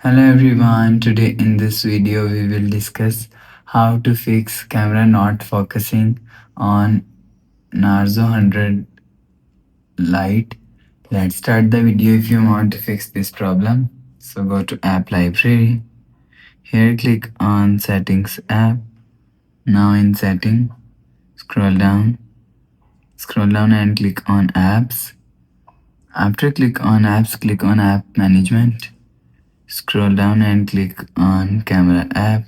Hello everyone, today in this video we will discuss how to fix camera not focusing on Narzo 100 Lite. Let's start the video. If you want to fix this problem, so go to app library. Here click on settings app. Now in setting, scroll down and click on apps. After click on apps, click on app management. Scroll down and click on camera app.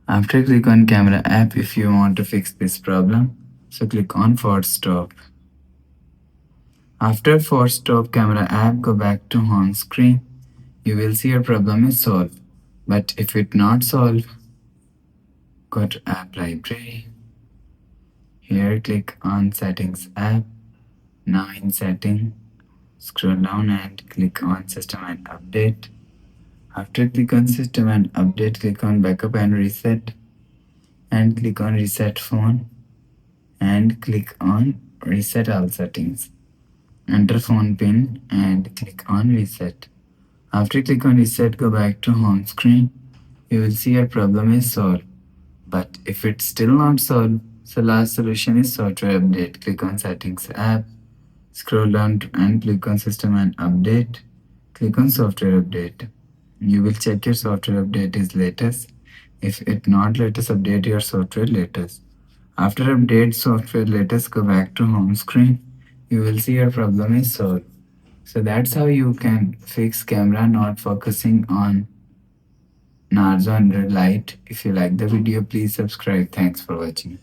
After click on camera app, if you want to fix this problem, so click on force stop. After force stop camera app, go back to home screen. You will see your problem is solved. But if it not solved, go to app library. Here click on settings app. Now in setting, scroll down and click on system and update. After click on system and update, click on backup and reset and click on reset phone and click on reset all settings. Enter phone pin and click on reset. After click on reset, go back to home screen. You will see your problem is solved. But if it's still not solved, so last solution is software update. Click on settings app, scroll down and click on system and update. Click on software update. You will check your software update is latest. If it not latest, update your software latest. After update software latest, go back to home screen. You will see your problem is solved. So that's how you can fix camera not focusing on Narzo 100 Lite. If you like the video, please subscribe. Thanks for watching.